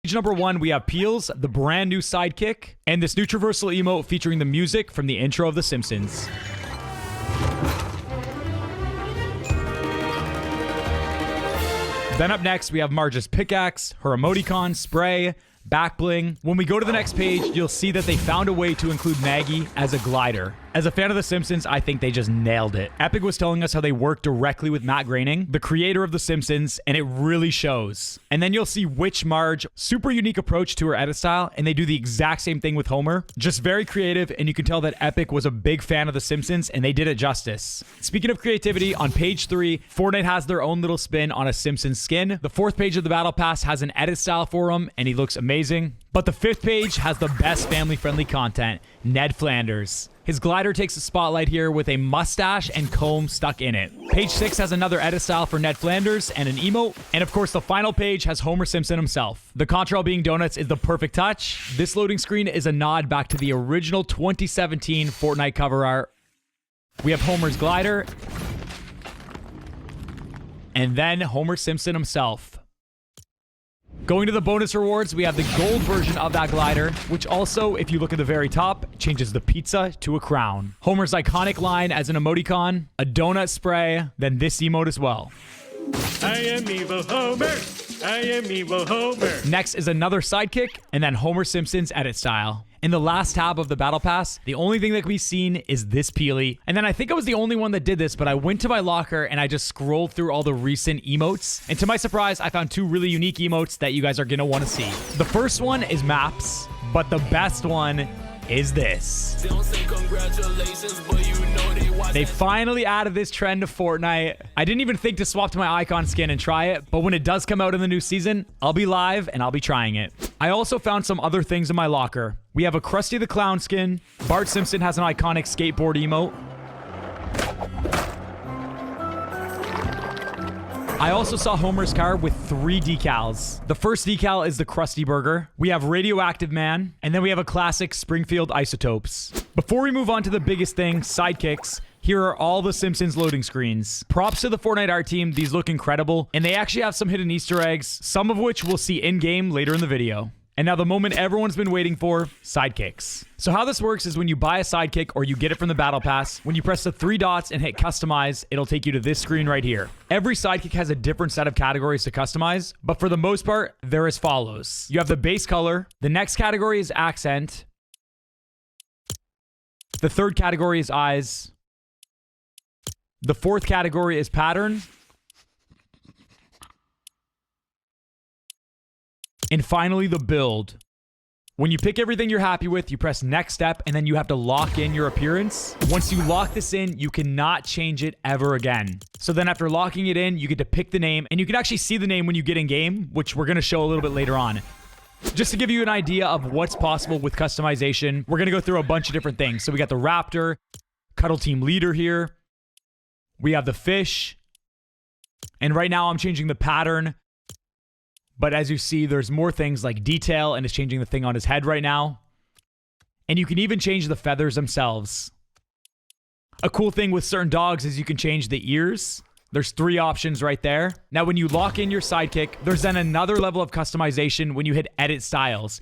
Page number 1, we have Peels, the brand new sidekick, and this new traversal emote featuring the music from the intro of The Simpsons. Then up next, we have Marge's pickaxe, her emoticon, spray, back bling. When we go to the next page, you'll see that they found a way to include Maggie as a glider. As a fan of The Simpsons, I think they just nailed it. Epic was telling us how they worked directly with Matt Groening, the creator of The Simpsons, and it really shows. And then you'll see Witch Marge, super unique approach to her edit style, and they do the exact same thing with Homer. Just very creative, and you can tell that Epic was a big fan of The Simpsons, and they did it justice. Speaking of creativity, on page 3, Fortnite has their own little spin on a Simpsons skin. The 4th page of the Battle Pass has an edit style for him, and he looks amazing. But the 5th page has the best family-friendly content, Ned Flanders. His glider takes the spotlight here with a mustache and comb stuck in it. Page 6 has another edit style for Ned Flanders and an emote. And of course, the final page has Homer Simpson himself. The contrail being donuts is the perfect touch. This loading screen is a nod back to the original 2017 Fortnite cover art. We have Homer's glider. And then Homer Simpson himself. Going to the bonus rewards, we have the gold version of that glider, which also, if you look at the very top, changes the pizza to a crown. Homer's iconic line as an emoticon, a donut spray, then this emote as well. I am evil Homer. I am evil Homer. Next is another sidekick, and then Homer Simpson's edit style. In the last tab of the Battle Pass, the only thing that can be seen is this peely. And then I think I was the only one that did this, but I went to my locker and I just scrolled through all the recent emotes. And to my surprise, I found 2 really unique emotes that you guys are going to want to see. The first one is Maps, but the best one is this. Don't say congratulations, but you know they finally added this trend to Fortnite. I didn't even think to swap to my icon skin and try it, but when it does come out in the new season, I'll be live and I'll be trying it. I also found some other things in my locker. We have a Krusty the Clown skin. Bart Simpson has an iconic skateboard emote. I also saw Homer's car with 3 decals. The first decal is the Krusty Burger. We have Radioactive Man, and then we have a classic Springfield Isotopes. Before we move on to the biggest thing, sidekicks, here are all the Simpsons loading screens. Props to the Fortnite art team, these look incredible, and they actually have some hidden Easter eggs, some of which we'll see in-game later in the video. And now the moment everyone's been waiting for, sidekicks. So how this works is when you buy a sidekick or you get it from the Battle Pass, when you press the 3 dots and hit customize, it'll take you to this screen right here. Every sidekick has a different set of categories to customize, but for the most part, they're as follows. You have the base color, the next category is accent, the 3rd category is eyes, the 4th category is pattern, and finally, the build. When you pick everything you're happy with, you press next step, and then you have to lock in your appearance. Once you lock this in, you cannot change it ever again. So then after locking it in, you get to pick the name, and you can actually see the name when you get in game, which we're going to show a little bit later on. Just to give you an idea of what's possible with customization, we're going to go through a bunch of different things. So we got the Raptor, Cuddle Team Leader here. We have the Fish. And right now I'm changing the pattern. But as you see, there's more things like detail, and it's changing the thing on his head right now. And you can even change the feathers themselves. A cool thing with certain dogs is you can change the ears. There's 3 options right there. Now, when you lock in your sidekick, there's then another level of customization when you hit edit styles.